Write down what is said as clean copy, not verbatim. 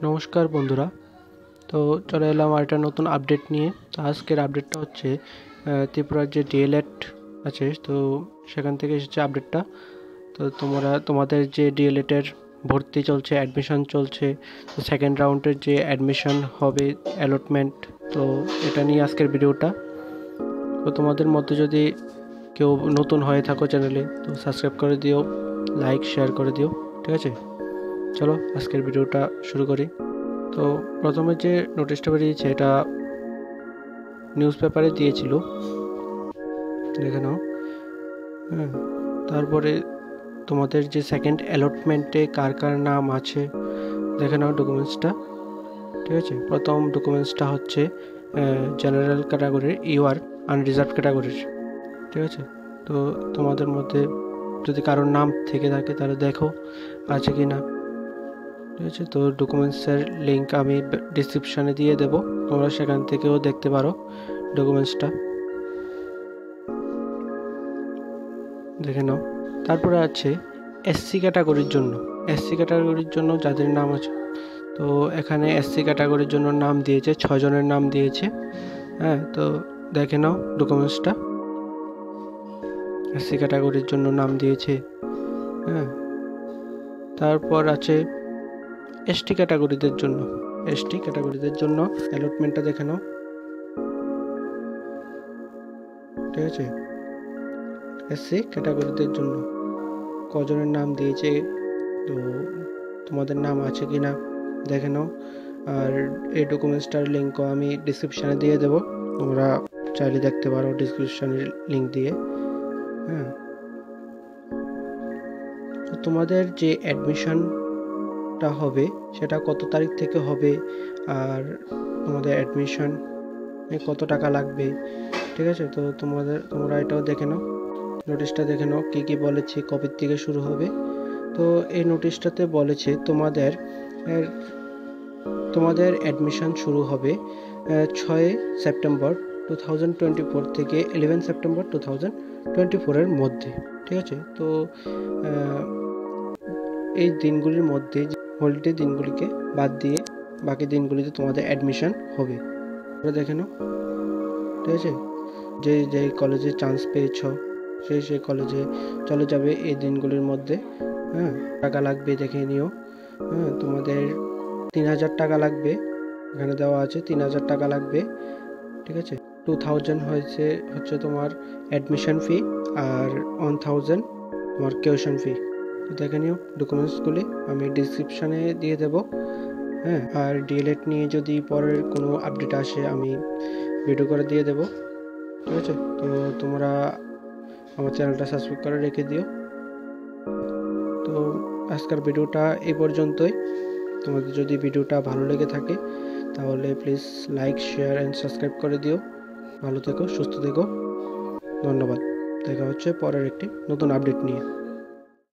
নমস্কার বন্ধুরা। তো চলে এলাম আর একটা নতুন আপডেট নিয়ে। তো আজকের আপডেটটা হচ্ছে ত্রিপুরার যে ডিএলএড আছে, তো সেখান থেকে এসেছে আপডেটটা। তো তোমাদের যে ডিএলএডের ভর্তি চলছে, অ্যাডমিশন চলছে, তো সেকেন্ড রাউন্ডের যে অ্যাডমিশন হবে, অ্যালটমেন্ট, তো এটা নিয়ে আজকের ভিডিওটা। তো তোমাদের মধ্যে যদি কেউ নতুন হয়ে থাকো চ্যানেলে, তো সাবস্ক্রাইব করে দিও, লাইক শেয়ার করে দিও, ঠিক আছে? চলো আজকের ভিডিওটা শুরু করি। তো প্রথমে যে নোটিশটা বেরিয়েছে এটা নিউজ পেপারে দিয়েছিল, দেখে নাও। হ্যাঁ, তারপরে তোমাদের যে সেকেন্ড অ্যালটমেন্টে কার কার নাম আছে দেখে নাও ডকুমেন্টসটা, ঠিক আছে? প্রথম ডকুমেন্টসটা হচ্ছে জেনারেল ক্যাটাগরির, ইউআর আনরিজার্ভ ক্যাটাগরির, ঠিক আছে? তো তোমাদের মধ্যে যদি কারোর নাম থেকে থাকে তাহলে দেখো আছে কি না, ঠিক আছে? তো ডকুমেন্টসের লিঙ্ক আমি ডিসক্রিপশানে দিয়ে দেবো, তোমরা সেখান থেকেও দেখতে পারো ডকুমেন্টসটা, দেখে নাও। তারপরে আছে এসসি ক্যাটাগরির জন্য যাদের নাম আছে, তো এখানে এসসি ক্যাটাগরির জন্য নাম দিয়েছে 6 জনের নাম দিয়েছে। হ্যাঁ, তো দেখে নাও ডকুমেন্টসটা, এসসি ক্যাটাগরির জন্য নাম দিয়েছে। হ্যাঁ, তারপর আছে এসটি ক্যাটাগরিদের জন্য অ্যালটমেন্টটা দেখে নাও, ঠিক আছে? এসসি ক্যাটাগরিদের জন্য কজনের নাম দিয়েছে, তো তোমাদের নাম আছে কি না দেখে নাও। আর এই ডকুমেন্টসটার লিঙ্কও আমি ডিসক্রিপশানে দিয়ে দেবো, তোমরা চাইলে দেখতে পারো ডিসক্রিপশানের লিঙ্ক দিয়ে। হ্যাঁ, তো তোমাদের যে অ্যাডমিশনটা হবে সেটা কত তারিখ থেকে হবে, আর তোমাদের অ্যাডমিশন কত টাকা লাগবে, ঠিক আছে? তো তোমরা এটাও দেখে নাও, নোটিশটা দেখে নাও কী কী বলেছে, কবের থেকে শুরু হবে। তো এই নোটিশটাতে বলেছে তোমাদের অ্যাডমিশন শুরু হবে 6 সেপ্টেম্বর 2024 থেকে 11 সেপ্টেম্বর 2024 মধ্যে, ঠিক আছে? তো এই দিনগুলির মধ্যে হলিডে দিনগুলিকে বাদ দিয়ে বাকি দিনগুলিতে তোমাদের অ্যাডমিশন হবে, দেখে নাও, ঠিক আছে? যে কলেজে চান্স পেয়েছ সেই কলেজে চলে যাবে এই দিনগুলির মধ্যে। হ্যাঁ, টাকা লাগবে দেখে নিও। হ্যাঁ, তোমাদের 3000 টাকা লাগবে, এখানে দেওয়া আছে 3000 টাকা লাগবে, ঠিক আছে? 2000 হচ্ছে তোমার অ্যাডমিশন ফি, আর 1000 তোমার টিউশন ফি। দেখে নিও ডকুমেন্টসগুলি, আমি ডিসক্রিপশানে দিয়ে দেব। হ্যাঁ, আর ডিএলএড নিয়ে যদি পরের কোনো আপডেট আসে আমি ভিডিও করে দিয়ে দেব, ঠিক আছে? তো তোমরা আমার চ্যানেলটা সাবস্ক্রাইব করে রেখে দিও। তো আজকের ভিডিওটা এই পর্যন্তই। তোমাদের যদি ভিডিওটা ভালো লেগে থাকে তাহলে please like share and subscribe করে দিও। ভালো থেকো, সুস্থ থেকো, ধন্যবাদ। দেখা হচ্ছে পরের একটি নতুন আপডেট নিয়ে।